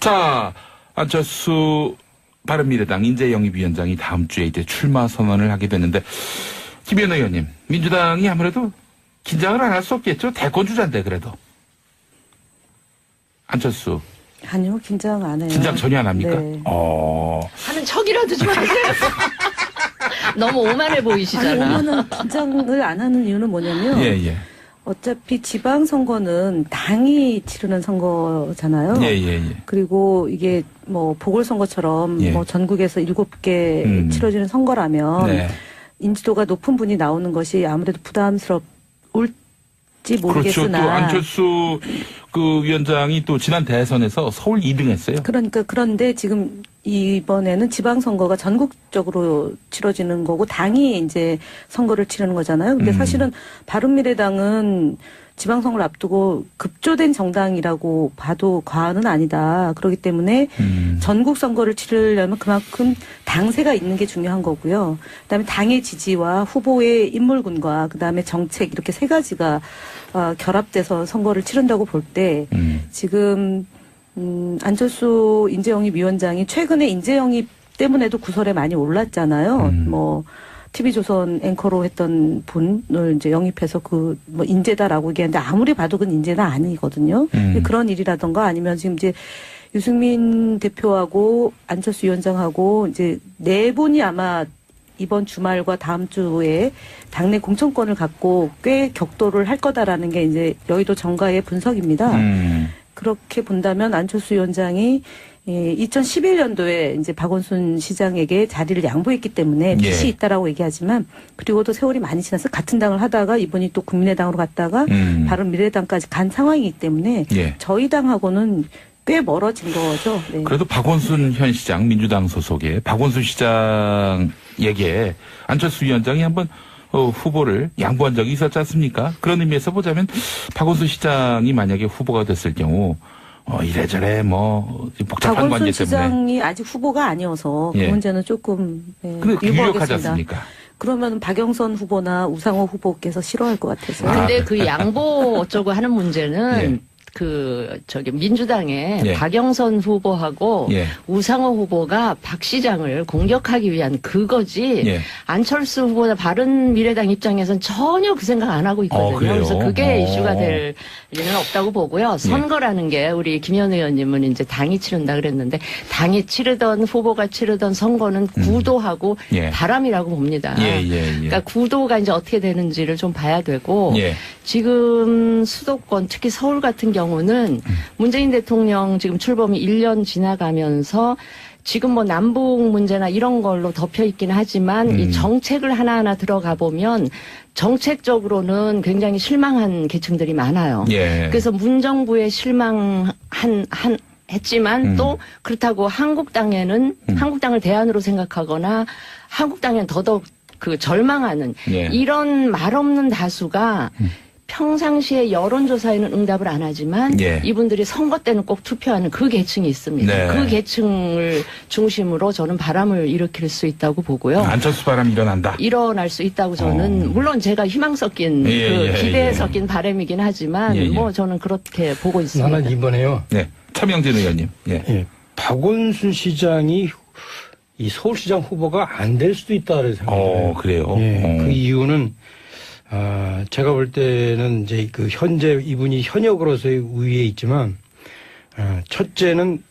자, 안철수 바른미래당 인재영입위원장이 다음 주에 이제 출마 선언을 하게 됐는데, 김현 의원님, 민주당이 아무래도 긴장을 안 할 수 없겠죠? 대권 주자인데 그래도. 안철수. 아니요, 긴장 안 해요. 긴장 전혀 안 합니까? 네. 하는 척이라도 좀 하세요. 너무 오만해 보이시잖아. 아니, 오면은 긴장을 안 하는 이유는 뭐냐면 예. 어차피 지방선거는 당이 치르는 선거잖아요. 예. 그리고 이게 뭐 보궐선거처럼 예. 뭐 전국에서 7개 치러지는 선거라면 네. 인지도가 높은 분이 나오는 것이 아무래도 부담스러울지 그렇죠. 모르겠으나. 또 안철수 그 위원장이 또 지난 대선에서 서울 2등 했어요. 그러니까 그런데 지금 이번에는 지방선거가 전국적으로 치러지는 거고 당이 이제 선거를 치르는 거잖아요. 근데 사실은 바른미래당은 지방선거를 앞두고 급조된 정당이라고 봐도 과언은 아니다. 그렇기 때문에 전국 선거를 치르려면 그만큼 당세가 있는 게 중요한 거고요. 그다음에 당의 지지와 후보의 인물군과 그다음에 정책 이렇게 세 가지가 결합돼서 선거를 치른다고 볼 때 지금 안철수 인재영입위원장이 최근에 인재영입 때문에도 구설에 많이 올랐잖아요. 뭐 TV조선 앵커로 했던 분을 이제 영입해서 뭐 인재다라고 얘기하는데 아무리 봐도 그건 인재는 아니거든요. 그런 일이라던가 아니면 지금 이제 유승민 대표하고 안철수 위원장하고 이제 네 분이 아마 이번 주말과 다음 주에 당내 공천권을 갖고 꽤 격돌을 할 거다라는 게 이제 여의도 정가의 분석입니다. 그렇게 본다면 안철수 위원장이 2011년도에 이제 박원순 시장에게 자리를 양보했기 때문에 빚이 있다라고 얘기하지만 그리고도 세월이 많이 지나서 같은 당을 하다가 이분이 또 국민의당으로 갔다가 바른미래당까지 간 상황이기 때문에 저희 당하고는 꽤 멀어진 거죠. 네. 그래도 박원순 현 시장, 민주당 소속의 박원순 시장에게 안철수 위원장이 한번 후보를 양보한 적이 있었지 않습니까? 그런 의미에서 보자면 박원순 시장이 만약에 후보가 됐을 경우 이래저래 뭐 복잡한 관계 때문에. 박원순 시장이 아직 후보가 아니어서 그 문제는 조금 근데 유력하지 않습니까? 그러면 박영선 후보나 우상호 후보께서 싫어할 것 같아서. 근데 그 양보 어쩌고 하는 문제는 민주당의 박영선 후보하고 우상호 후보가 박 시장을 공격하기 위한 그거지 안철수 후보나 바른미래당 입장에서는 전혀 그 생각 안 하고 있거든요. 그래서 그게 이슈가 될 일은 없다고 보고요. 선거라는 게 우리 김현 의원님은 이제 당이 치른다 그랬는데 당이 치르던 후보가 치르던 선거는 구도하고 바람이라고 봅니다. 그러니까 구도가 이제 어떻게 되는지를 좀 봐야 되고 지금 수도권 특히 서울 같은 경우는 문재인 대통령 지금 출범이 1년 지나가면서 지금 뭐 남북 문제나 이런 걸로 덮여 있긴 하지만 이 정책을 하나하나 들어가 보면 정책적으로는 굉장히 실망한 계층들이 많아요. 그래서 문정부에 했지만 또 그렇다고 한국당에는 한국당을 대안으로 생각하거나 한국당에는 더더욱 그 절망하는 이런 말없는 다수가 평상시에 여론조사에는 응답을 안 하지만 이분들이 선거 때는 꼭 투표하는 그 계층이 있습니다. 그 계층을 중심으로 저는 바람을 일으킬 수 있다고 보고요. 안철수 바람이 일어날 수 있다고 저는 물론 제가 희망 섞인 기대에 섞인 바람이긴 하지만 뭐 저는 그렇게 보고 있습니다. 나는 이번에요. 차명진 의원님. 박원순 시장이 이 서울시장 후보가 안 될 수도 있다는 생각이 들어요. 그래요. 그 이유는 제가 볼 때는 이제 그 현재 이분이 현역으로서의 우위에 있지만, 첫째는,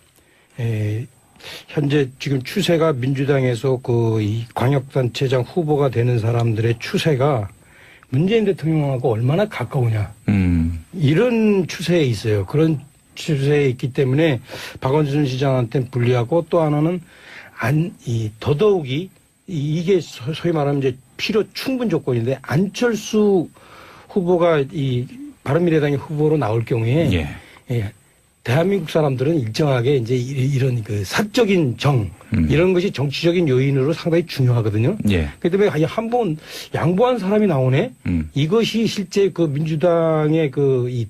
현재 지금 추세가 민주당에서 이 광역단체장 후보가 되는 사람들의 추세가 문재인 대통령하고 얼마나 가까우냐. 이런 추세에 있어요. 그런 추세에 있기 때문에 박원순 시장한테는 불리하고 또 하나는 더더욱이 이게 소위 말하면 이제 필요 충분 조건인데 안철수 후보가 이 바른미래당의 후보로 나올 경우에 대한민국 사람들은 일정하게 이제 이런 그 사적인 이런 것이 정치적인 요인으로 상당히 중요하거든요. 그렇기 때문에 한번 양보한 사람이 나오네. 이것이 실제 그 민주당의 이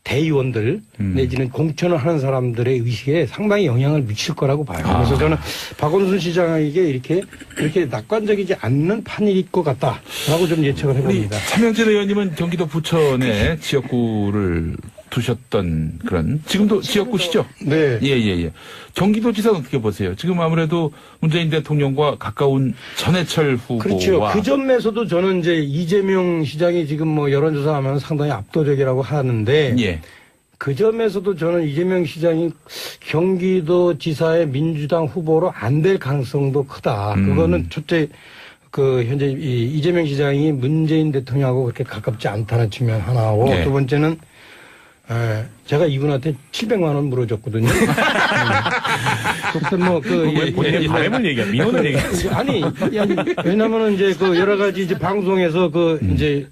대의원들 내지는 공천을 하는 사람들의 의식에 상당히 영향을 미칠 거라고 봐요. 그래서 저는 박원순 시장에게 이렇게 낙관적이지 않는 판일 것 같다라고 좀 예측을 해봅니다. 차명진 의원님은 경기도 부천의 지역구를 두셨던 그런 지금도 지역구시죠? 네. 예. 경기도지사는 어떻게 보세요? 지금 아무래도 문재인 대통령과 가까운 전해철 후보와 그렇죠. 그 점에서도 저는 이제 이재명 시장이 지금 뭐 여론조사하면 상당히 압도적이라고 하는데 예. 그 점에서도 저는 이재명 시장이 경기도지사의 민주당 후보로 안 될 가능성도 크다. 그거는 첫째 그 현재 이재명 시장이 문재인 대통령하고 그렇게 가깝지 않다는 측면 하나고 네. 두 번째는 제가 이분한테 700만 원 물어줬거든요. 그래서 뭐 본인의 바램을 얘기야, 민원을 얘기하지. 아니 왜냐면은 이제 그 여러 가지 이제 방송에서 이제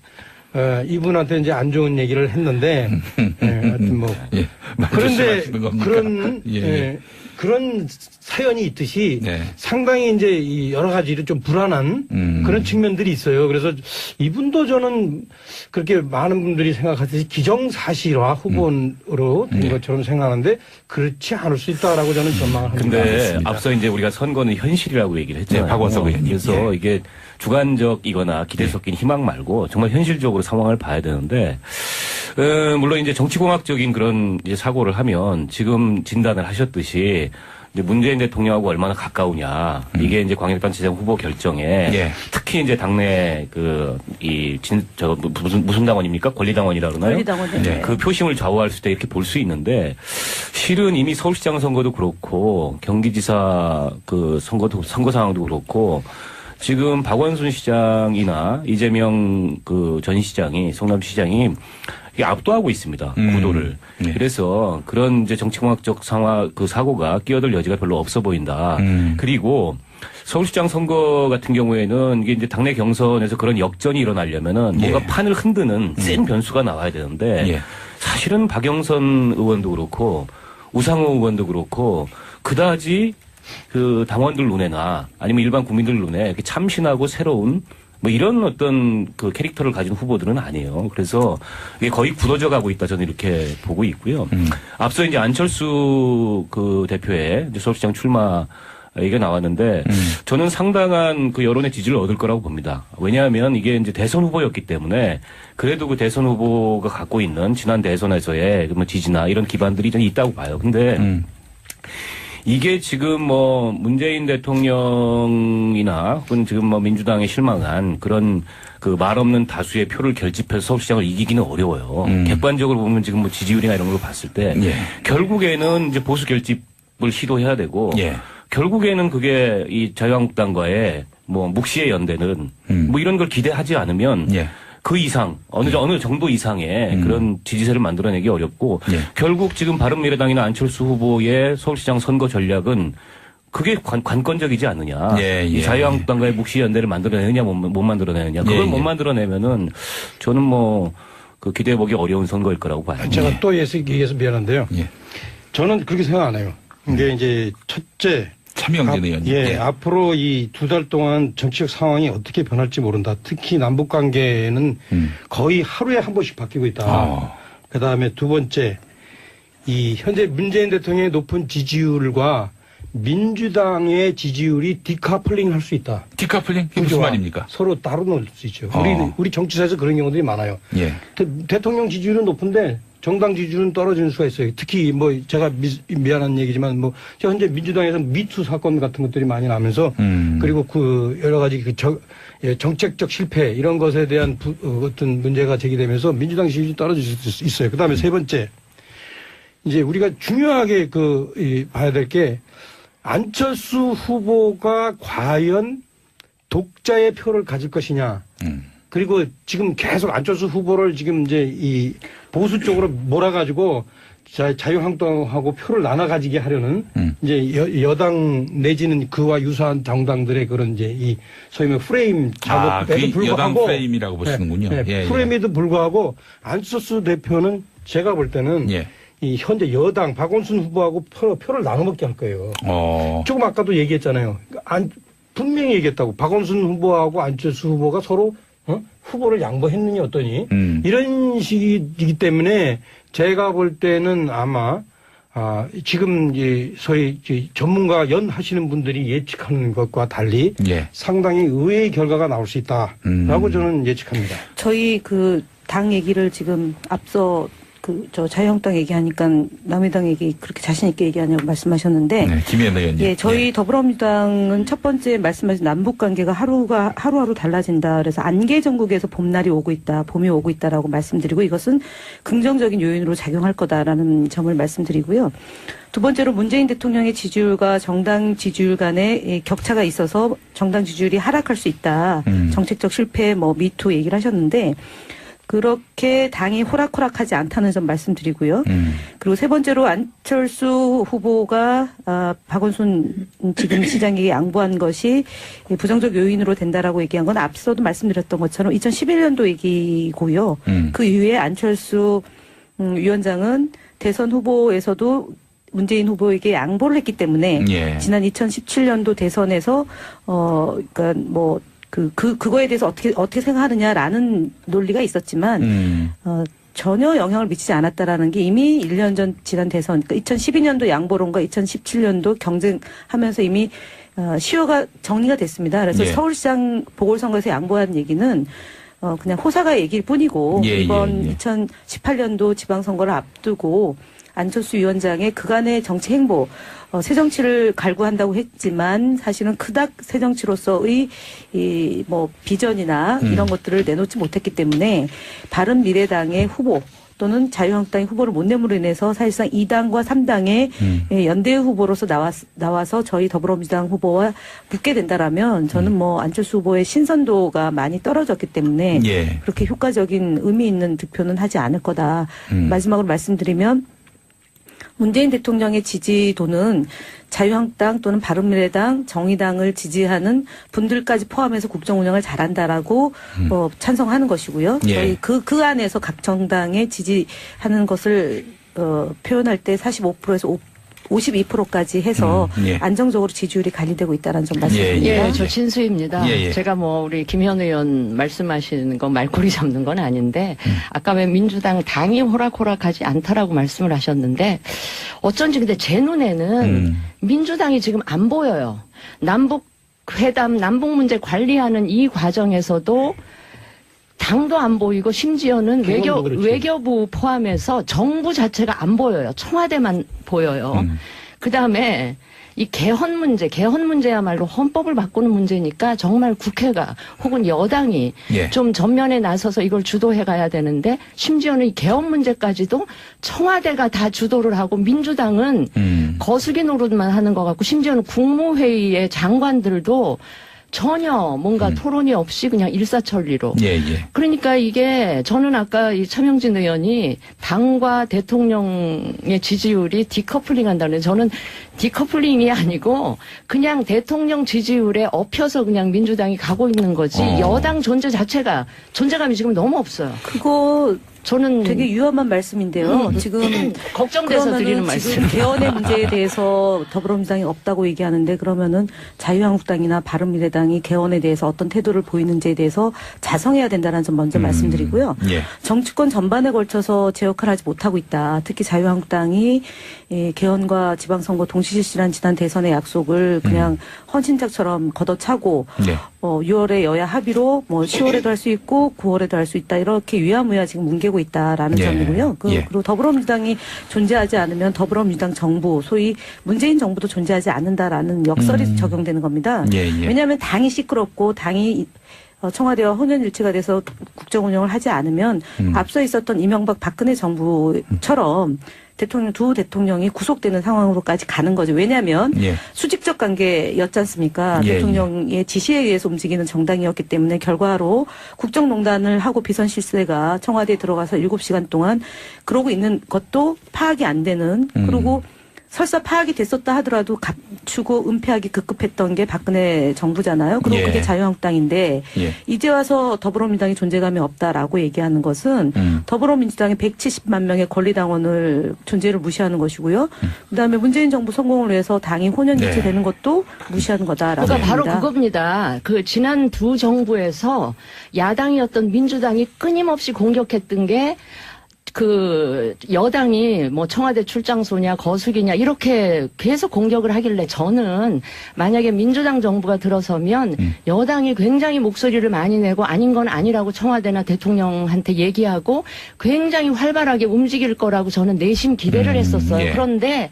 이분한테 이제 안 좋은 얘기를 했는데 하여튼 뭐 예. 그런데 그런 예. 그런 사연이 있듯이 네. 상당히 이제 이 여러 가지로 좀 불안한 그런 측면들이 있어요. 그래서 이분도 저는 그렇게 많은 분들이 생각하듯이 기정사실화 후보로 된 것처럼 생각하는데 그렇지 않을 수 있다라고 저는 전망을 합니다. 근데 앞서 이제 우리가 선거는 현실이라고 얘기를 했잖아요. 네, 박원석 의원님. 그래서 이게 주관적이거나 기대 섞인 희망 말고 정말 현실적으로 상황을 봐야 되는데, 물론 이제 정치공학적인 그런 이제 사고를 하면 지금 진단을 하셨듯이 이제 문재인 대통령하고 얼마나 가까우냐. 이게 이제 광역단체장 후보 결정에 예. 특히 이제 당내 무슨 당원입니까? 권리당원이라 그러나요? 권리당원이요. 네. 그 표심을 좌우할 수 있다 이렇게 볼 수 있는데 실은 이미 서울시장 선거도 그렇고 경기지사 그 선거 상황도 그렇고 지금 박원순 시장이나 이재명 그 전 시장이 성남시장이 이게 압도하고 있습니다. 구도를. 네. 그래서 그런 이제 정치공학적 상황 그 사고가 끼어들 여지가 별로 없어 보인다. 그리고 서울시장 선거 같은 경우에는 이게 이제 당내 경선에서 그런 역전이 일어나려면은 뭔가 예. 판을 흔드는 센 변수가 나와야 되는데 예. 사실은 박영선 의원도 그렇고 우상호 의원도 그렇고 그다지 그 당원들 눈에나 아니면 일반 국민들 눈에 이렇게 참신하고 새로운 뭐 이런 어떤 그 캐릭터를 가진 후보들은 아니에요. 그래서 이게 거의 굳어져 가고 있다 저는 이렇게 보고 있고요. 앞서 이제 안철수 그 대표의 이제 서울시장 출마 얘기가 나왔는데 저는 상당한 그 여론의 지지를 얻을 거라고 봅니다. 왜냐하면 이게 이제 대선 후보였기 때문에 그래도 그 대선 후보가 갖고 있는 지난 대선에서의 뭐 지지나 이런 기반들이 좀 있다고 봐요. 근데 이게 지금 뭐 문재인 대통령이나 혹은 지금 뭐 민주당에 실망한 그런 그 말 없는 다수의 표를 결집해서 서울시장을 이기기는 어려워요. 객관적으로 보면 지금 뭐 지지율이나 이런 걸 봤을 때 예. 결국에는 이제 보수 결집을 시도해야 되고 예. 결국에는 그게 이 자유한국당과의 뭐 묵시의 연대는 뭐 이런 걸 기대하지 않으면 예. 그 이상 어느 정도 이상의 그런 지지세를 만들어내기 어렵고 예. 결국 지금 바른미래당이나 안철수 후보의 서울시장 선거 전략은 그게 관건적이지 않느냐. 예, 예. 이 자유한국당과의 묵시 연대를 만들어내느냐 못 만들어내느냐. 그걸 예, 예. 못 만들어내면은 저는 뭐 그 기대해보기 어려운 선거일 거라고 봐요. 제가 또 얘기해서 미안한데요. 예. 저는 그렇게 생각 안 해요. 이게 이제 첫째 차명진 의원님. 예, 앞으로 이 2달 동안 정치적 상황이 어떻게 변할지 모른다. 특히 남북 관계는 거의 하루에 한 번씩 바뀌고 있다. 그다음에 두 번째, 이 현재 문재인 대통령의 높은 지지율과 민주당의 지지율이 디카플링 할 수 있다. 디카플링? 그게 무슨 말입니까? 서로 따로 놓을 수 있죠. 우리 정치사에서 그런 경우들이 많아요. 예. 대통령 지지율은 높은데 정당 지지율은 떨어지는 수가 있어요. 특히 뭐 제가 미안한 얘기지만 뭐 현재 민주당에서 미투 사건 같은 것들이 많이 나면서 그리고 그 여러 가지 그 정책적 실패 이런 것에 대한 어떤 문제가 제기되면서 민주당 지지율이 떨어질 수 있어요. 그다음에 세 번째 이제 우리가 중요하게 봐야 될 게 안철수 후보가 과연 독자의 표를 가질 것이냐. 그리고 지금 계속 안철수 후보를 지금 이제 이 보수 쪽으로 몰아가지고 자유한국당하고 표를 나눠 가지게 하려는 이제 여당 내지는 그와 유사한 정당들의 그런 이제 이 소위 말해 프레임 작업에도 불구하고 여당 프레임이라고 보시는군요. 네, 예, 프레임에도 불구하고 안철수 대표는 제가 볼 때는 예. 이 현재 여당 박원순 후보하고 표를 나눠 먹게 할 거예요. 조금 아까도 얘기했잖아요. 분명히 얘기했다고. 박원순 후보하고 안철수 후보가 서로 후보를 양보했느니 어떠니 이런 식이기 때문에 제가 볼 때는 아마 지금 이제 소위 전문가 하시는 분들이 예측하는 것과 달리 예. 상당히 의외의 결과가 나올 수 있다라고 저는 예측합니다. 저희 그 당 얘기를 지금 앞서 저 자유한국당 얘기하니까 남의당 얘기 그렇게 자신있게 얘기하냐고 말씀하셨는데. 네, 김혜연 의원님. 예, 저희 더불어민주당은 첫 번째 말씀하신 남북 관계가 하루하루 달라진다. 그래서 안개 전국에서 봄날이 오고 있다. 봄이 오고 있다라고 말씀드리고 이것은 긍정적인 요인으로 작용할 거다라는 점을 말씀드리고요. 두 번째로 문재인 대통령의 지지율과 정당 지지율 간의 격차가 있어서 정당 지지율이 하락할 수 있다. 정책적 실패, 미투 얘기를 하셨는데 그렇게 당이 호락호락하지 않다는 점 말씀드리고요. 그리고 세 번째로 안철수 후보가 박원순 지금 시장에게 양보한 것이 부정적 요인으로 된다라고 얘기한 건 앞서도 말씀드렸던 것처럼 2011년도 얘기고요. 그 이후에 안철수 위원장은 대선 후보에서도 문재인 후보에게 양보를 했기 때문에 예. 지난 2017년도 대선에서 그러니까 그거에 대해서 어떻게 생각하느냐라는 논리가 있었지만 전혀 영향을 미치지 않았다라는 게 이미 1년 전 지난 대선, 그러니까 2012년도 양보론과 2017년도 경쟁하면서 이미 시효가 정리가 됐습니다. 그래서 예. 서울시장 보궐선거에서 양보한 얘기는 그냥 호사가 얘기일 뿐이고 이번 2018년도 지방선거를 앞두고 안철수 위원장의 그간의 정치 행보, 새정치를 갈구한다고 했지만 사실은 그닥 새정치로서의 비전이나 이런 것들을 내놓지 못했기 때문에 바른미래당의 후보 또는 자유한국당의 후보를 못 내므로 인해서 사실상 2당과 3당의 연대 후보로서 나와서 저희 더불어민주당 후보와 붙게 된다라면 저는 안철수 후보의 신선도가 많이 떨어졌기 때문에 예. 그렇게 효과적인 의미 있는 득표는 하지 않을 거다. 마지막으로 말씀드리면 문재인 대통령의 지지도는 자유한국당 또는 바른미래당, 정의당을 지지하는 분들까지 포함해서 국정 운영을 잘한다라고 찬성하는 것이고요. 예. 저희 그 안에서 각 정당에 지지하는 것을 표현할 때 45%에서 52%까지 해서 예. 안정적으로 지지율이 관리되고 있다는 점 말씀드립니다. 예, 저 진수입니다. 제가 우리 김현 의원 말씀하시는 거 말꼬리 잡는 건 아닌데 아까 왜 민주당 당이 호락호락하지 않다라고 말씀을 하셨는데 어쩐지 근데 제 눈에는 민주당이 지금 안 보여요. 남북 회담, 남북 문제 관리하는 이 과정에서도 당도 안 보이고 심지어는 외교부 포함해서 정부 자체가 안 보여요. 청와대만 보여요. 그다음에 이 개헌 문제야말로 헌법을 바꾸는 문제니까 정말 국회가 혹은 여당이 좀 전면에 나서서 이걸 주도해 가야 되는데 심지어는 이 개헌 문제까지도 청와대가 다 주도를 하고 민주당은 거수기 노릇만 하는 것 같고 심지어는 국무회의의 장관들도 전혀 뭔가 토론이 없이 그냥 일사천리로. 그러니까 이게 저는 아까 이 차명진 의원이 당과 대통령의 지지율이 디커플링 한다는 저는 디커플링이 아니고 그냥 대통령 지지율에 엎혀서 그냥 민주당이 가고 있는 거지 여당 존재 자체가 존재감이 지금 너무 없어요. 그거 저는 되게 위험한 말씀인데요. 지금 걱정돼서 드리는 말씀. 지금 개헌의 문제에 대해서 더불어민주당이 없다고 얘기하는데 그러면은 자유한국당이나 바른미래당이 개헌에 대해서 어떤 태도를 보이는지에 대해서 자성해야 된다는 점 먼저 말씀드리고요. 정치권 전반에 걸쳐서 제 역할을 하지 못하고 있다. 특히 자유한국당이 개헌과 지방선거 동시 실시란 지난 대선의 약속을 그냥 헌신짝처럼 걷어차고 6월에 여야 합의로 10월에도 할 수 있고 9월에도 할 수 있다. 이렇게 위야무야 지금 뭉개고 있다라는 점이고요. 그리고 더불어민주당이 존재하지 않으면 더불어민주당 정부, 소위 문재인 정부도 존재하지 않는다라는 역설이 적용되는 겁니다. 왜냐하면 당이 시끄럽고 당이 청와대와 혼연일체가 돼서 국정 운영을 하지 않으면 앞서 있었던 이명박 박근혜 정부처럼 두 대통령이 구속되는 상황으로까지 가는 거죠. 왜냐하면 수직적 관계였지 않습니까? 대통령의 지시에 의해서 움직이는 정당이었기 때문에 결과로 국정농단을 하고 비선실세가 청와대에 들어가서 7시간 동안 그러고 있는 것도 파악이 안 되는 그리고 설사 파악이 됐었다 하더라도 감추고 은폐하기 급급했던 게 박근혜 정부잖아요. 그리고 그게 자유한국당인데 이제 와서 더불어민주당이 존재감이 없다라고 얘기하는 것은 더불어민주당의 170만 명의 권리당원을 존재를 무시하는 것이고요. 그다음에 문재인 정부 성공을 위해서 당이 혼연일체 되는 것도 무시하는 거다라고 그러니까 합니다. 바로 그겁니다. 그 지난 두 정부에서 야당이었던 민주당이 끊임없이 공격했던 게 그 여당이 뭐 청와대 출장소냐 거수기냐 이렇게 계속 공격을 하길래 저는 만약에 민주당 정부가 들어서면 여당이 굉장히 목소리를 많이 내고 아닌 건 아니라고 청와대나 대통령한테 얘기하고 굉장히 활발하게 움직일 거라고 저는 내심 기대를 했었어요. 예. 그런데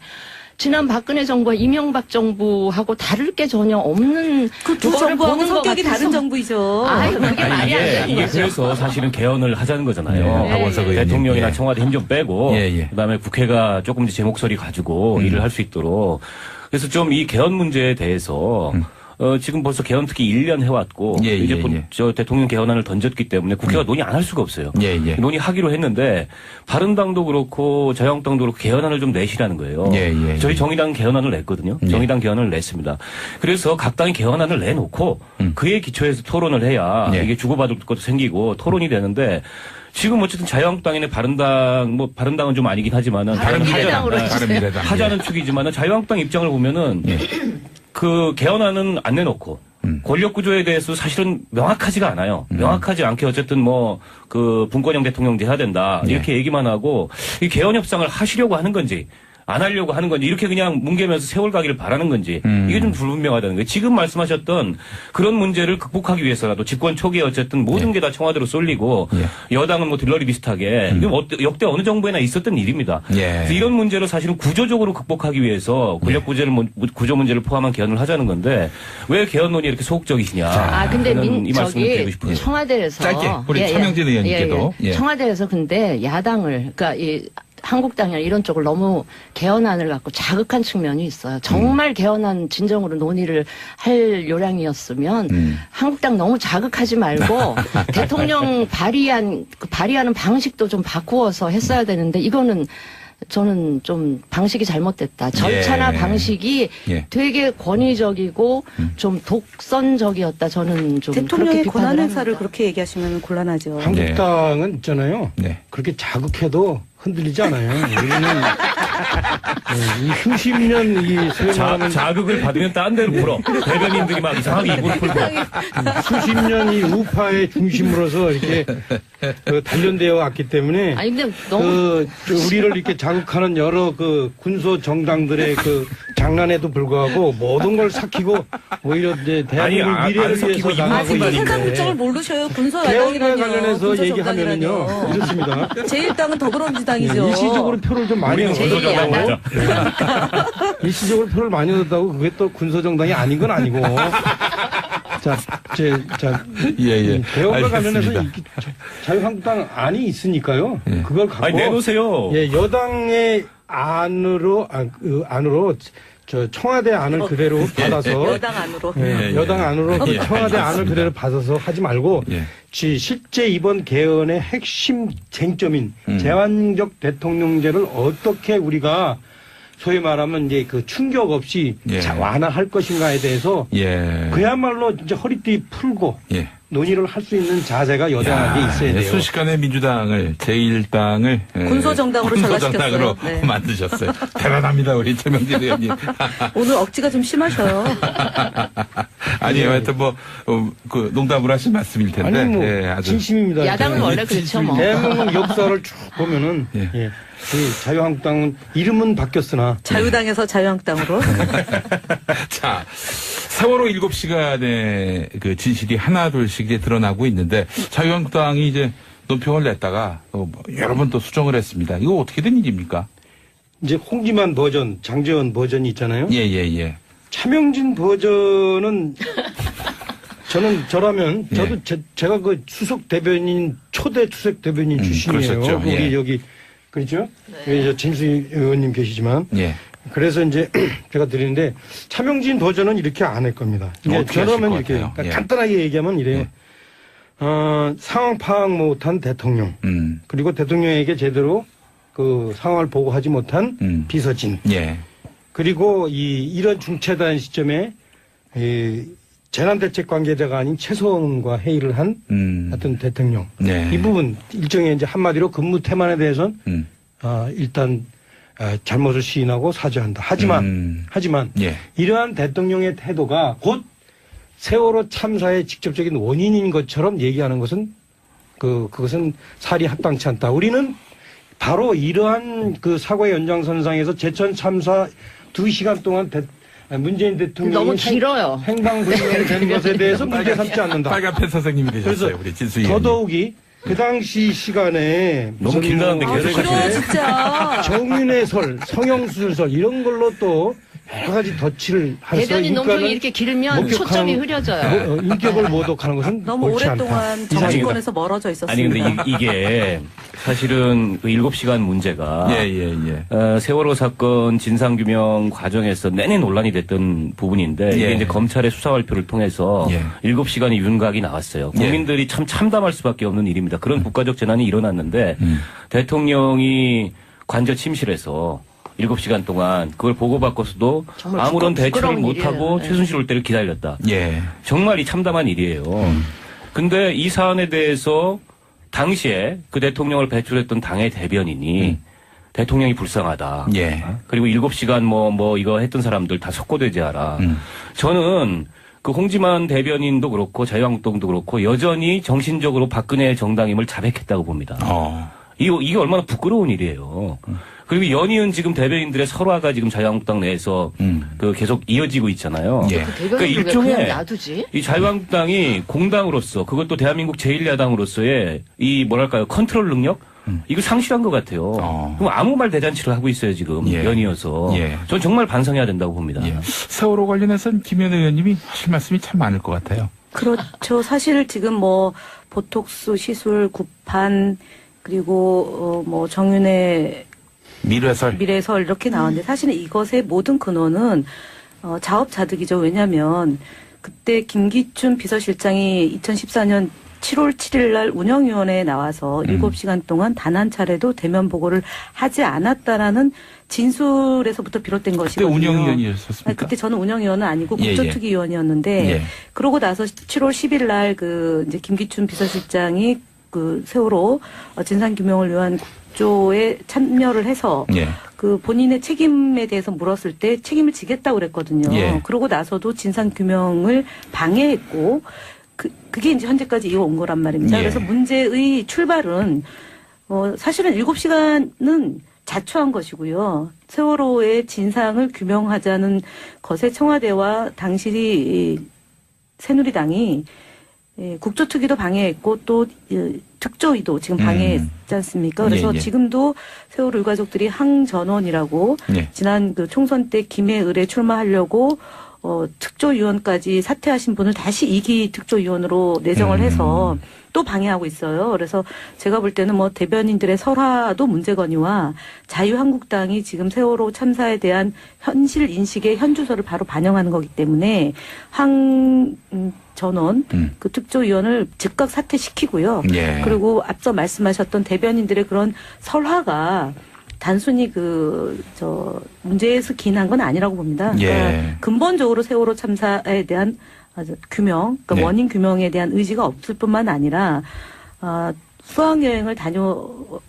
지난 박근혜 정부와 이명박 정부하고 다를 게 전혀 없는 그 두 그거를 정부하고 보는 것 성격이 같아서. 다른 정부이죠. 아유, 그게 말이 안 되는 이게 거죠. 그래서 사실은 개헌을 하자는 거잖아요. 예, 박원석 의원님. 대통령이나 예. 청와대 힘 좀 빼고 예, 예. 그다음에 국회가 조금 제 목소리 가지고 일을 할 수 있도록 그래서 좀 이 개헌 문제에 대해서 지금 벌써 개헌 특히 1년 해왔고 예, 이제 예, 예. 저 대통령 개헌안을 던졌기 때문에 국회가 논의 안 할 수가 없어요. 예, 예. 논의하기로 했는데 바른당도 그렇고 자유한국당도 그렇고 개헌안을 좀 내시라는 거예요. 예, 예, 저희 예. 정의당 개헌안을 냈거든요. 예. 정의당 개헌안을 냈습니다. 그래서 각 당이 개헌안을 내놓고 그에 기초해서 토론을 해야 예. 이게 주고받을 것도 생기고 토론이 되는데 지금 어쨌든 자유한국당이나 바른당 뭐 바른당은 좀 아니긴 하지만은 바른미래당으로 하자는- 바른미래당. 하자는 축이지만은 자유한국당 입장을 보면은 예. 그 개헌안은 안 내놓고 권력 구조에 대해서 사실은 명확하지가 않아요. 명확하지 않게 어쨌든 뭐 그 분권형 대통령제 해야 된다 이렇게 얘기만 하고 이 개헌 협상을 하시려고 하는 건지 안 하려고 하는 건지 이렇게 그냥 뭉개면서 세월 가기를 바라는 건지 이게 좀 불분명하다는 거예요. 지금 말씀하셨던 그런 문제를 극복하기 위해서라도 집권 초기에 어쨌든 모든 게 다 청와대로 쏠리고 여당은 뭐 들러리 비슷하게 이게 역대 어느 정부에나 있었던 일입니다. 예. 그래서 이런 문제를 사실은 구조적으로 극복하기 위해서 권력 구조 문제를 포함한 개헌을 하자는 건데 왜 개헌 논의 이렇게 소극적이시냐? 아, 근데 저는 이 말씀을 드리고 싶어요. 청와대에서. 짧게, 우리 차명진 의원님께도. 예. 청와대에서 근데 야당을, 그러니까 이 한국당이나 이런 쪽을 너무 개헌안을 갖고 자극한 측면이 있어요. 정말 개헌안 진정으로 논의를 할 요량이었으면 한국당 너무 자극하지 말고 대통령 발의하는 방식도 좀 바꾸어서 했어야 되는데 이거는 저는 좀 방식이 잘못됐다. 절차나 예. 방식이 예. 되게 권위적이고 좀 독선적이었다. 저는 좀 대통령의 그렇게 비판을 권한 행사를 합니다. 그렇게 얘기하시면 곤란하죠. 한국당은 있잖아요. 네. 그렇게 자극해도 흔들리지 않아요. 우리는 이 수십 년 이 소위 말하는 자극을 받으면 딴 데로 불어. 대변인들이 막 이상하게 입을 풀고. 수십 년 이 우파의 중심으로서 이렇게 그 단련되어 왔기 때문에 아니 근데 너무 우리를 이렇게 자극하는 여러 그 군소 정당들의 그 장난에도 불구하고 모든 걸 삭히고 오히려 이제 대한민국 아니, 미래를 안 삭히고 위해서 입만 아직 말인데. 해당 국적을 모르셔요. 군소 개헌과 야당이라뇨. 관련해서 얘기하면은요 군소 이렇습니다. 제1당은 더불어민주당이죠. 일시적으로 표를 좀 많이 우리는 제일 얻었다고 야당. 일시적으로 표를 많이 얻었다고 그게 또 군소정당이 아닌 건 아니고 예. 개헌과 관련해서 알겠습니다. 자유한국당 안이 있으니까요. 그걸 갖고 아니, 내놓으세요. 예, 여당의 안으로 저 청와대 안을 그대로 받아서 여당 안으로. 예, 여당 안으로 그 예, 청와대 안을 알겠습니다. 그대로 받아서 하지 말고 예. 실제 이번 개헌의 핵심 쟁점인 제왕적 대통령제를 어떻게 우리가 소위 말하면 이제 그 충격 없이 예. 완화할 것인가에 대해서 예. 그야말로 이제 허리띠 풀고 예. 논의를 할 수 있는 자세가 여당에게 있어야 돼요. 순식간에 민주당을 제1당을 군소정당으로 군소정당으로 전락시켰어요. 네. 만드셨어요. 대단합니다, 우리 최명진 의원님. 오늘 억지가 좀 심하셔요. 아니요, 하여튼 그 농담으로 하신 말씀일 텐데. 아니 뭐 예, 아주 진심입니다. 야당은 원래 그렇죠 뭐. 대한민국 역사를 쭉 보면은 예. 그 자유한국당은 이름은 바뀌었으나 자유당에서 자유한국당으로. 자, 세월호 7시간의 그 진실이 하나둘씩 이제 드러나고 있는데 자유한국당이 이제 논평을 냈다가 여러 번 또 수정을 했습니다. 이거 어떻게 된 일입니까? 이제 홍지만 버전, 장재원 버전이 있잖아요. 예. 차명진 버전은 저라면 예. 저도 제가 그 수석 대변인 초대 수석 대변인 출신이에요. 그러셨죠. 우리 예. 여기 그렇죠? 여기 저 진수 의원님 계시지만 예. 그래서 이제 제가 드리는데 차명진 버전은 이렇게 안 할 겁니다. 이제 어떻게 하실 저라면 것 이렇게 같아요? 그러니까 예. 간단하게 얘기하면 이래요. 예. 상황 파악 못한 대통령 그리고 대통령에게 제대로 그 상황을 보고하지 못한 비서진 예. 그리고 이런 중차대한 시점에 재난대책 관계자가 아닌 최소원과 회의를 한 어떤 대통령 네. 이 부분 일종의 이제 한마디로 근무 태만에 대해서는 일단 잘못을 시인하고 사죄한다. 하지만 예. 이러한 대통령의 태도가 곧 세월호 참사의 직접적인 원인인 것처럼 얘기하는 것은 그것은 사리 합당치 않다. 우리는 바로 이러한 그 사고의 연장선상에서 제천 참사 2시간 동안 문재인 대통령이 너무 길어요. 행방불명이 된 것에 대해서 문제 삼지 않는다. 빨간펜 선생님이 되셨어요. 그래서 우리 진수희 더더욱이 그 당시 시간에 너무 길다는데 계속 길어 진짜. 정윤회설, 성형수술설 이런 걸로 또 여러 가지 덧칠을 해서 대변인 논평이 이렇게 길면 목격하는- 초점이 흐려져요. 인격을 모독하는 것은 너무 옳지 않다. 오랫동안 정치권에서 멀어져 있었습니다. 아니 근데 이게 사실은 그 7시간 문제가 세월호 사건 진상규명 과정에서 내내 논란이 됐던 부분인데 이게 이제 검찰의 수사 발표를 통해서 7시간의 윤곽이 나왔어요. 국민들이 참 참담할 수밖에 없는 일입니다. 그런 국가적 재난이 일어났는데 대통령이 관저 침실에서 7시간 동안 그걸 보고받고서도 정말 아무런 대처를 부끄러운 못하고 일이에요. 최순실 올 때를 기다렸다. 정말 이 참담한 일이에요. 근데 이 사안에 대해서 당시에 그 대통령을 배출했던 당의 대변인이 대통령이 불쌍하다. 그리고 7시간 뭐 이거 했던 사람들 다 속고되지하라. 저는 그 홍지만 대변인도 그렇고 자유한국당도 그렇고 여전히 정신적으로 박근혜 정당임을 자백했다고 봅니다. 이게 얼마나 부끄러운 일이에요. 그리고 연이은 지금 대변인들의 설화가 지금 자유한국당 내에서 그 계속 이어지고 있잖아요. 그러니까 일종의 놔두지? 이 자유한국당이 공당으로서 그것도 대한민국 제1야당으로서의 이 뭐랄까요 컨트롤 능력 이거 상실한 것 같아요. 그럼 아무 말 대잔치를 하고 있어요 지금 연이어서. 전 정말 반성해야 된다고 봅니다. 세월호 관련해서는 김현 의원님이 하실 말씀이 참 많을 것 같아요. 그렇죠. 사실 지금 뭐 보톡스 시술, 구판 그리고 뭐 정윤회 미래설 이렇게 나왔는데 사실은 이것의 모든 근원은 자업자득이죠. 왜냐하면 그때 김기춘 비서실장이 2014년 7월 7일 날 운영위원회에 나와서 7시간 동안 단 한 차례도 대면 보고를 하지 않았다라는 진술에서부터 비롯된 것이거든요. 그때 운영위원이었습니까? 그때 저는 운영위원은 아니고 국조특위위원이었는데 그러고 나서 7월 10일 날 그 이제 김기춘 비서실장이 그 세월호 진상규명을 위한 국조에 참여를 해서 그 본인의 책임에 대해서 물었을 때 책임을 지겠다고 그랬거든요. 그러고 나서도 진상규명을 방해했고 그게 이제 현재까지 이어온 거란 말입니다. 그래서 문제의 출발은 사실은 7시간은 자초한 것이고요. 세월호의 진상을 규명하자는 것에 청와대와 당시 새누리당이 국조특위도 방해했고 또 특조위도 지금 방해했지 않습니까? 그래서 지금도 세월호 유가족들이 항전원이라고 지난 그 총선 때 김해을에 출마하려고 특조위원까지 사퇴하신 분을 다시 2기 특조위원으로 내정을 해서 또 방해하고 있어요. 그래서 제가 볼 때는 뭐 대변인들의 설화도 문제거니와 자유한국당이 지금 세월호 참사에 대한 현실 인식의 현주소를 바로 반영하는 거기 때문에 전원 그 특조위원을 즉각 사퇴시키고요. 그리고 앞서 말씀하셨던 대변인들의 그런 설화가 단순히 문제에서 기인한 건 아니라고 봅니다. 그러니까 근본적으로 세월호 참사에 대한 규명, 그러니까 원인 규명에 대한 의지가 없을 뿐만 아니라 수학여행을 다녀러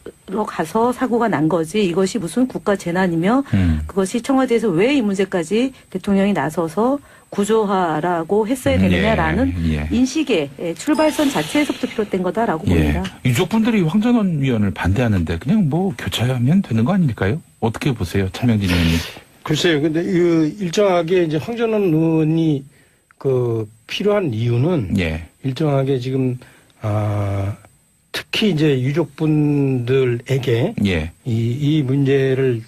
가서 사고가 난 거지 이것이 무슨 국가 재난이며 그것이 청와대에서 왜 이 문제까지 대통령이 나서서 구조하라고 했어야 되느냐라는 인식의 출발선 자체에서부터 비롯된 거다라고 봅니다. 유족분들이 황전원 위원을 반대하는데 그냥 뭐 교체하면 되는 거 아닐까요? 어떻게 보세요, 차명진 의원님? 글쎄요. 근데 일정하게 이제 황전원 의원이 필요한 이유는 일정하게 지금 특히 이제 유족분들에게 이 문제를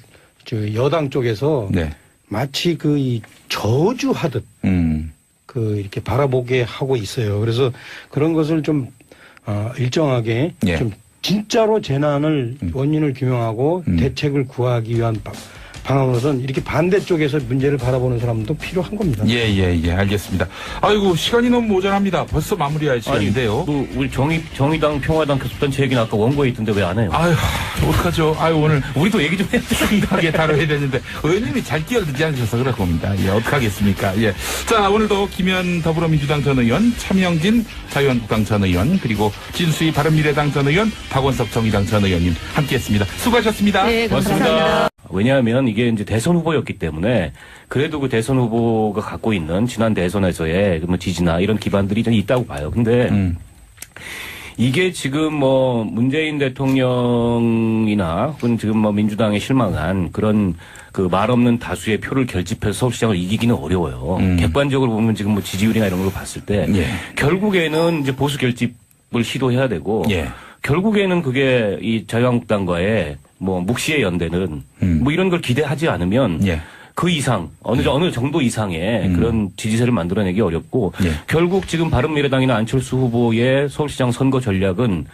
여당 쪽에서 마치 이 저주하듯 이렇게 바라보게 하고 있어요. 그래서 그런 것을 좀 일정하게 좀 진짜로 재난을 원인을 규명하고 대책을 구하기 위한 방향으로는 이렇게 반대쪽에서 문제를 바라보는 사람도 필요한 겁니다. 알겠습니다. 아이고, 시간이 너무 모자랍니다. 벌써 마무리할 시간인데요. 우리 정의당, 평화당 교섭단체 얘기는 아까 원고에 있던데 왜 안 해요? 아유, 어떡하죠? 오늘 우리도 얘기 좀 해야 상당하게 다뤄야 되는데, 의원님이 잘 끼어들지 않으셔서 그럴 겁니다. 어떡하겠습니까? 자, 오늘도 김현 더불어민주당 전 의원, 차명진 자유한국당 전 의원, 그리고 진수희 바른미래당 전 의원, 박원석 정의당 전 의원님 함께 했습니다. 수고하셨습니다. 네, 감사합니다. 고맙습니다. 왜냐하면 이게 이제 대선 후보였기 때문에 그래도 그 대선 후보가 갖고 있는 지난 대선에서의 지지나 이런 기반들이 좀 있다고 봐요. 근데 이게 지금 뭐 문재인 대통령이나 혹은 지금 뭐 민주당에 실망한 그런 그 말 없는 다수의 표를 결집해서 서울시장을 이기기는 어려워요. 객관적으로 보면 지금 뭐 지지율이나 이런 걸 봤을 때 예. 결국에는 이제 보수 결집을 시도해야 되고 예. 결국에는 그게 이 자유한국당과의 뭐 묵시의 연대는 뭐 이런 걸 기대하지 않으면 예. 그 이상 어느 정도 이상의 그런 지지세를 만들어내기 어렵고 예. 결국 지금 바른미래당이나 안철수 후보의 서울시장 선거 전략은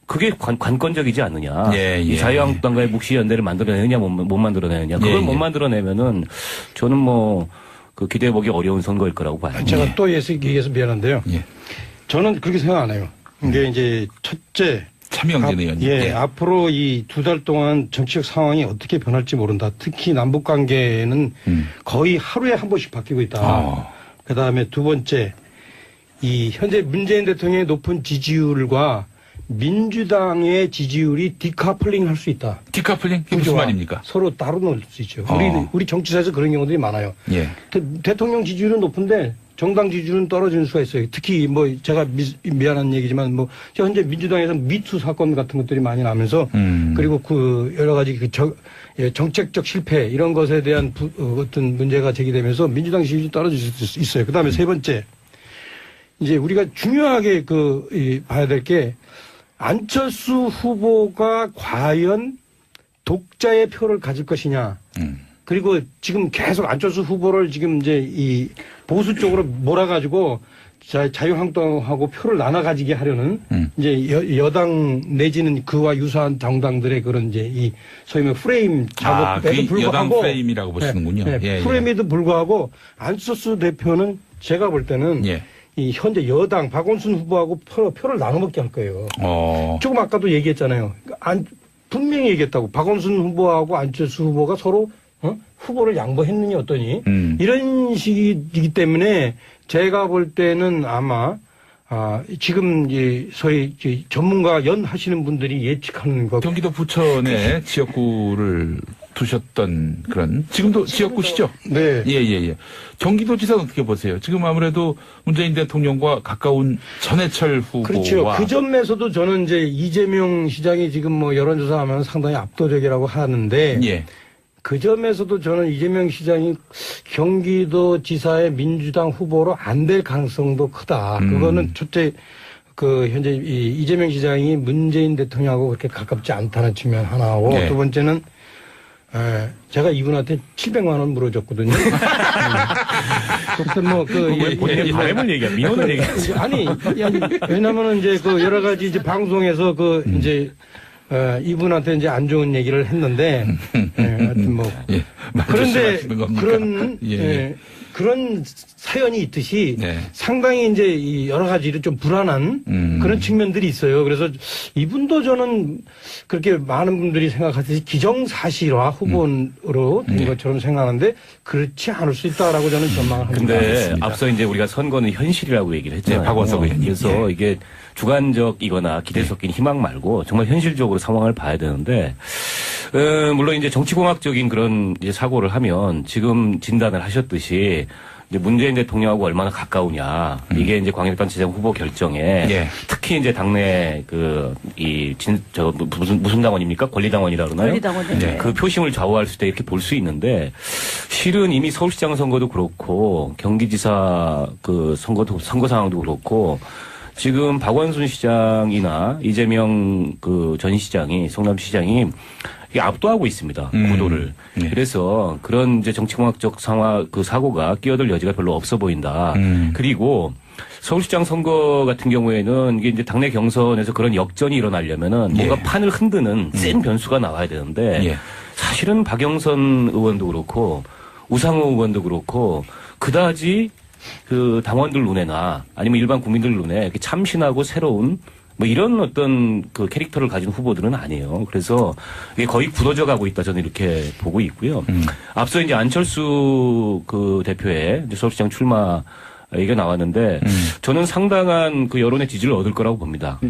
그게 관건적이지 않느냐. 예, 예. 이 자유한국당과의 묵시 연대를 만들어내느냐 못 만들어내느냐. 그걸 예, 예. 못 만들어내면은 저는 뭐 그 기대해보기 어려운 선거일 거라고 봐요. 제가 또 얘기해서 미안한데요. 예. 저는 그렇게 생각 안 해요. 이게 이제 첫째. 차명진 의원님. 예, 앞으로 이 2달 동안 정치적 상황이 어떻게 변할지 모른다. 특히 남북 관계는 거의 하루에 한 번씩 바뀌고 있다. 그 다음에 두 번째, 이 현재 문재인 대통령의 높은 지지율과 민주당의 지지율이 디카플링 할 수 있다. 디카플링? 그게 무슨 말입니까? 서로 따로 놓을 수 있죠. 우리 정치사에서 그런 경우들이 많아요. 예. 대통령 지지율은 높은데 정당 지지율은 떨어지는 수가 있어요. 특히 뭐 제가 미안한 얘기지만 뭐 현재 민주당에서 미투 사건 같은 것들이 많이 나면서 그리고 그 여러 가지 그 정책적 실패 이런 것에 대한 어떤 문제가 제기되면서 민주당 지지율이 떨어질 수 있어요. 그다음에 세 번째 이제 우리가 중요하게 봐야 될 게 안철수 후보가 과연 독자의 표를 가질 것이냐. 그리고 지금 계속 안철수 후보를 지금 이제 이 보수 쪽으로 몰아가지고 자유한국당하고 표를 나눠 가지게 하려는 이제 여당 내지는 그와 유사한 정당들의 그런 이제 이 소위 말해 프레임 작업에도 그 불구하고 여당 프레임이라고 보시는군요. 네, 예, 프레임에도 불구하고 안철수 대표는 제가 볼 때는 예. 이 현재 여당 박원순 후보하고 표를 나눠 먹게 할 거예요. 조금 아까도 얘기했잖아요. 분명히 얘기했다고. 박원순 후보하고 안철수 후보가 서로 후보를 양보했느니 어떠니 이런 식이기 때문에 제가 볼 때는 아마 지금 이제 소위 전문가 하시는 분들이 예측하는 것. 경기도 부천에 지역구를 두셨던 그런 지금도 지역구시죠? 네. 예. 경기도지사는 어떻게 보세요? 지금 아무래도 문재인 대통령과 가까운 전해철 후보와 그렇죠. 그 점에서도 저는 이제 이재명 시장이 지금 뭐 여론조사하면 상당히 압도적이라고 하는데 예. 그 점에서도 저는 이재명 시장이 경기도 지사의 민주당 후보로 안 될 가능성도 크다. 그거는 첫째 현재 이재명 시장이 문재인 대통령하고 그렇게 가깝지 않다는 측면 하나고 네. 두 번째는 제가 이분한테 700만 원 물어줬거든요. 그래서 뭐 본인의 바람을 얘기해, 민원을 얘기해. 아니, 왜냐면은 이제 여러 가지 이제 방송에서 이제 이분한테 이제 안 좋은 얘기를 했는데, 하여튼 뭐. 예, 그런데 그런 그런 사연이 있듯이 네. 상당히 이제 여러 가지로 좀 불안한 그런 측면들이 있어요. 그래서 이분도 저는 그렇게 많은 분들이 생각하듯이 기정사실화 후보로 된 것처럼 생각하는데 그렇지 않을 수 있다라고 저는 전망을 합니다. 근데 앞서 이제 우리가 선거는 현실이라고 얘기를 했잖아요. 네, 박원석 의원님. 그래서 이게 주관적이거나 기대 섞인 희망 말고 정말 현실적으로 상황을 봐야 되는데, 물론 이제 정치공학적인 그런 이제 사고를 하면 지금 진단을 하셨듯이 이제 문재인 대통령하고 얼마나 가까우냐. 이게 이제 광역단체장 후보 결정에 예. 특히 이제 당내 무슨 당원입니까? 권리당원이라 그러나요? 권리당원. 네. 그 표심을 좌우할 수 있다 이렇게 볼 수 있는데 실은 이미 서울시장 선거도 그렇고 경기지사 선거 상황도 그렇고 지금 박원순 시장이나 이재명 전 시장이 성남시장이 이게 압도하고 있습니다. 구도를. 네. 그래서 그런 이제 정치공학적 사고가 끼어들 여지가 별로 없어 보인다. 그리고 서울시장 선거 같은 경우에는 이게 이제 당내 경선에서 그런 역전이 일어나려면은 뭔가 판을 흔드는 센 변수가 나와야 되는데 사실은 박영선 의원도 그렇고 우상호 의원도 그렇고 그다지 당원들 눈에나 아니면 일반 국민들 눈에 이렇게 참신하고 새로운 뭐 이런 어떤 캐릭터를 가진 후보들은 아니에요. 그래서 이게 거의 굳어져 가고 있다 저는 이렇게 보고 있고요. 앞서 이제 안철수 대표의 이제 서울시장 출마 얘기가 나왔는데 저는 상당한 여론의 지지를 얻을 거라고 봅니다.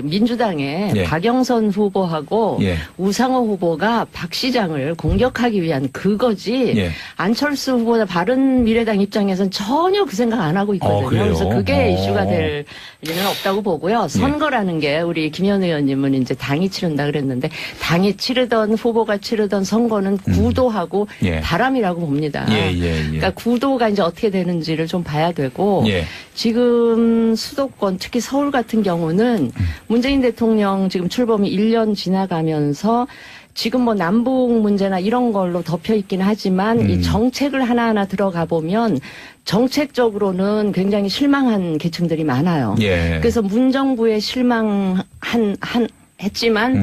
민주당의 예. 박영선 후보하고 예. 우상호 후보가 박 시장을 공격하기 위한 그거지 예. 안철수 후보나 바른미래당 입장에서는 전혀 그 생각 안 하고 있거든요. 그래요? 그래서 그게 이슈가 될 일은 없다고 보고요. 선거라는 게 우리 김현 의원님은 이제 당이 치른다 그랬는데 당이 치르던 후보가 치르던 선거는 구도하고 예. 바람이라고 봅니다. 예. 그러니까 구도가 이제 어떻게 되는지를 좀 봐야 되고 예. 지금 수도권 특히 서울 같은 경우는 문재인 대통령 지금 출범이 1년 지나가면서 지금 뭐 남북 문제나 이런 걸로 덮여 있긴 하지만 이 정책을 하나하나 들어가 보면 정책적으로는 굉장히 실망한 계층들이 많아요. 예. 그래서 문정부에 했지만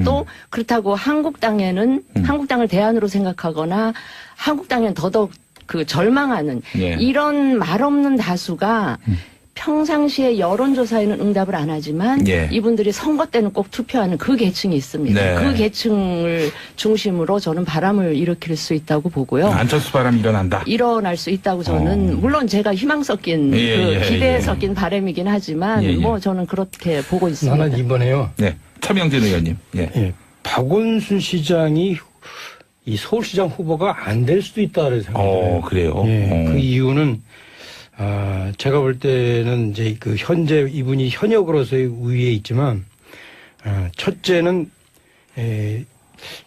또 그렇다고 한국당에는 한국당을 대안으로 생각하거나 한국당에는 더더욱 그 절망하는 예. 이런 말 없는 다수가 평상시에 여론조사에는 응답을 안 하지만 예. 이분들이 선거 때는 꼭 투표하는 그 계층이 있습니다. 네. 그 계층을 중심으로 저는 바람을 일으킬 수 있다고 보고요. 안철수 바람이 일어난다. 일어날 수 있다고 저는 물론 제가 희망 섞인 기대에 섞인 바람이긴 하지만 뭐 저는 그렇게 보고 있습니다. 나는 이번에요. 네. 차명진 의원님. 예. 박원순 시장이 이 서울시장 후보가 안 될 수도 있다는 생각이 들어요. 그래요? 그 이유는 제가 볼 때는 이제 그 현재 이분이 현역으로서의 우위에 있지만 첫째는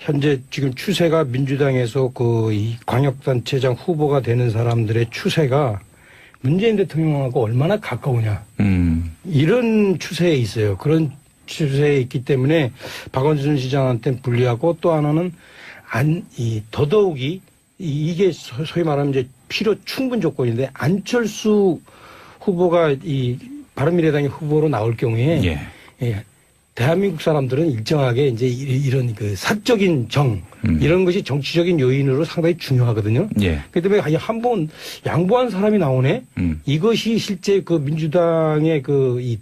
현재 지금 추세가 민주당에서 이 광역단체장 후보가 되는 사람들의 추세가 문재인 대통령하고 얼마나 가까우냐 이런 추세에 있어요. 그런 추세에 있기 때문에 박원순 시장한테는 불리하고 또 하나는 더더욱이 이게 소위 말하면 이제 필요 충분 조건인데 안철수 후보가 이 바른미래당의 후보로 나올 경우에 대한민국 사람들은 일정하게 이제 이런 그 사적인 이런 것이 정치적인 요인으로 상당히 중요하거든요. 그렇기 때문에 한번 양보한 사람이 나오네. 이것이 실제 그 민주당의 이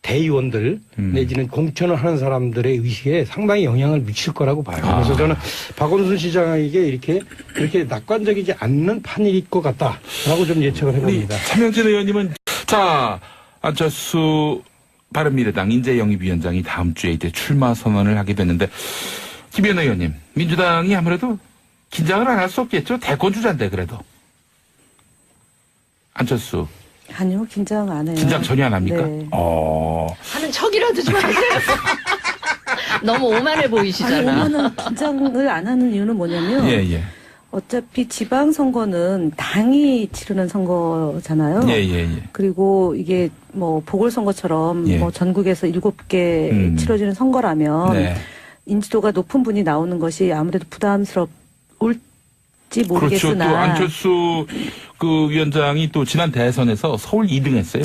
대의원들 내지는 공천을 하는 사람들의 의식에 상당히 영향을 미칠 거라고 봐요. 그래서 저는 박원순 시장에게 이렇게 낙관적이지 않는 판일 것 같다라고 좀 예측을 해봅니다. 차명진 의원님은 안철수 바른미래당 인재영입위원장이 다음 주에 이제 출마 선언을 하게 됐는데 김현 의원님, 민주당이 아무래도 긴장을 안 할 수 없겠죠? 대권 주자인데 그래도 안철수. 아니요, 긴장 안 해요. 긴장 전혀 안 합니까? 네. 하는 척이라도 좀 하세요. 너무 오만해 보이시잖아. 아니, 오만은 긴장을 안 하는 이유는 뭐냐면 어차피 지방선거는 당이 치르는 선거잖아요. 그리고 이게 뭐 보궐선거처럼 뭐 전국에서 7개 치러지는 선거라면 인지도가 높은 분이 나오는 것이 아무래도 부담스러울지 모르겠으나. 그렇죠. 또 안철수 그 위원장이 또 지난 대선에서 서울 2등 했어요.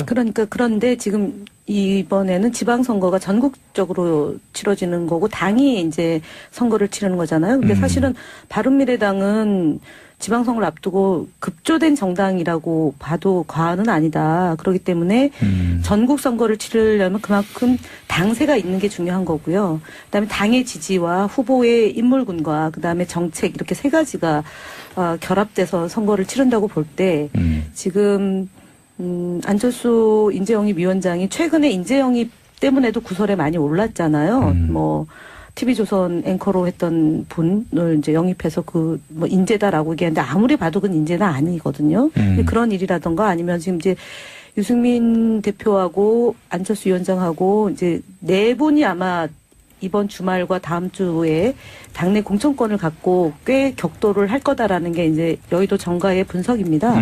그런데 지금 이번에는 지방선거가 전국적으로 치러지는 거고 당이 이제 선거를 치르는 거잖아요. 근데 사실은 바른미래당은 지방선거를 앞두고 급조된 정당이라고 봐도 과언은 아니다. 그렇기 때문에 전국 선거를 치르려면 그만큼 당세가 있는 게 중요한 거고요. 그다음에 당의 지지와 후보의 인물군과 그다음에 정책 이렇게 세 가지가 결합돼서 선거를 치른다고 볼 때 지금 안철수 인재영입위원장이 최근에 인재영입 때문에도 구설에 많이 올랐잖아요. 뭐 TV조선 앵커로 했던 분을 이제 영입해서 뭐 인재다라고 얘기하는데 아무리 봐도 그건 인재는 아니거든요. 그런 일이라던가 아니면 지금 이제 유승민 대표하고 안철수 위원장하고 이제 네 분이 아마 이번 주말과 다음 주에 당내 공천권을 갖고 꽤 격돌을 할 거다라는 게 이제 여의도 정가의 분석입니다.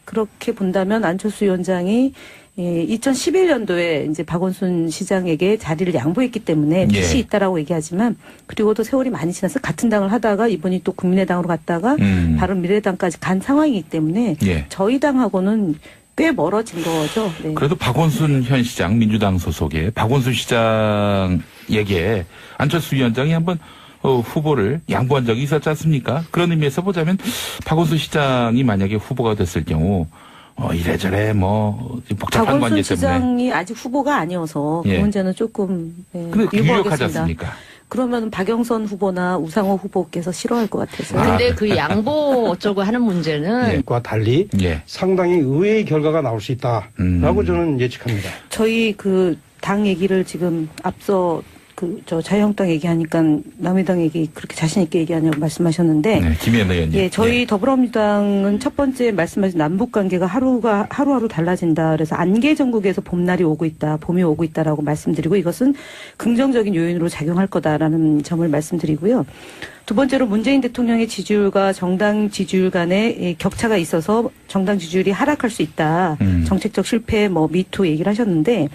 그렇게 본다면 안철수 위원장이 2011년도에 이제 박원순 시장에게 자리를 양보했기 때문에 빚이 있다라고 얘기하지만 그리고도 세월이 많이 지나서 같은 당을 하다가 이번이 또 국민의당으로 갔다가 바른미래당까지 간 상황이기 때문에 저희 당하고는 꽤 멀어진 거죠. 네. 그래도 박원순 현 시장 민주당 소속의 박원순 시장에게 안철수 위원장이 한번 후보를 양보한 적이 있었지 않습니까? 그런 의미에서 보자면 박원순 시장이 만약에 후보가 됐을 경우 이래저래 뭐 복잡한 관계 때문에 박원순 시장이 아직 후보가 아니어서 그 문제는 조금 근데 유력하지 않습니까? 그러면 박영선 후보나 우상호 후보께서 싫어할 것 같아서. 근데 그 양보 어쩌고 하는 문제는 과 달리 상당히 의외의 결과가 나올 수 있다라고 저는 예측합니다. 저희 당 얘기를 지금 앞서 저 자유한국당 얘기하니까 남의당 얘기 그렇게 자신있게 얘기하냐고 말씀하셨는데. 네, 김혜연 의원님. 예, 저희 더불어민주당은 첫 번째 말씀하신 남북 관계가 하루하루 달라진다. 그래서 안개 전국에서 봄날이 오고 있다. 봄이 오고 있다라고 말씀드리고 이것은 긍정적인 요인으로 작용할 거다라는 점을 말씀드리고요. 두 번째로 문재인 대통령의 지지율과 정당 지지율 간의 격차가 있어서 정당 지지율이 하락할 수 있다. 정책적 실패, 미투 얘기를 하셨는데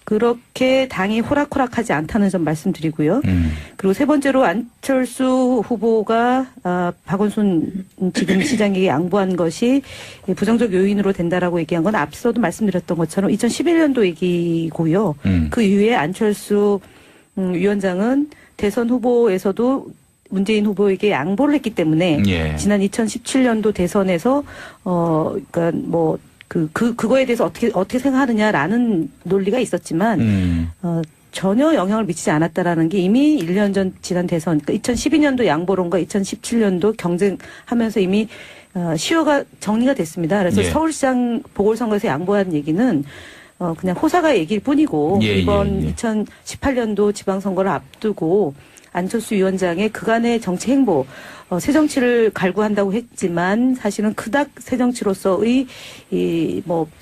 그렇게 당이 호락호락하지 않다는 점 말씀드리고요. 그리고 세 번째로 안철수 후보가 박원순 지금 시장에게 양보한 것이 부정적 요인으로 된다라고 얘기한 건 앞서도 말씀드렸던 것처럼 2011년도 얘기고요. 그 이후에 안철수 위원장은 대선 후보에서도 문재인 후보에게 양보를 했기 때문에 예. 지난 2017년도 대선에서 그러니까 그거에 대해서 어떻게 생각하느냐라는 논리가 있었지만 전혀 영향을 미치지 않았다라는 게 이미 1년 전 지난 대선, 그러니까 2012년도 양보론과 2017년도 경쟁하면서 이미 시효가 정리가 됐습니다. 그래서 예. 서울시장 보궐선거에서 양보한 얘기는 그냥 호사가 얘기일 뿐이고 이번 2018년도 지방선거를 앞두고 안철수 위원장의 그간의 정치 행보, 새정치를 갈구한다고 했지만 사실은 그닥 새정치로서의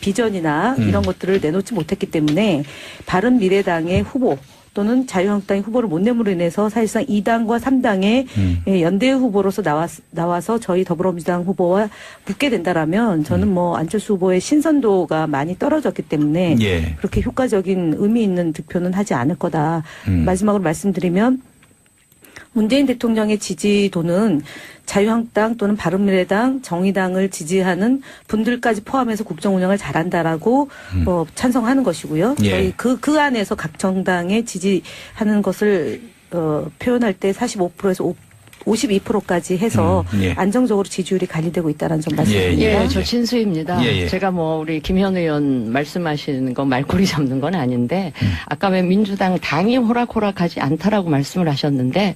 비전이나 이런 것들을 내놓지 못했기 때문에 바른미래당의 후보 또는 자유한국당의 후보를 못 내므로 인해서 사실상 2당과 3당의 연대 후보로서 나와서 저희 더불어민주당 후보와 붙게 된다라면 저는 안철수 후보의 신선도가 많이 떨어졌기 때문에 예. 그렇게 효과적인 의미 있는 득표는 하지 않을 거다. 마지막으로 말씀드리면 문재인 대통령의 지지도는 자유한국당 또는 바른미래당, 정의당을 지지하는 분들까지 포함해서 국정 운영을 잘한다라고 찬성하는 것이고요. 예. 저희 그 안에서 각 정당에 지지하는 것을 표현할 때 45%에서 52%까지 해서 예. 안정적으로 지지율이 관리되고 있다는 점 말씀드립니다. 예, 저 진수입니다. 예, 예. 제가 우리 김현 의원 말씀하시는 거 말꼬리 잡는 건 아닌데 아까 왜 민주당 당이 호락호락하지 않다라고 말씀을 하셨는데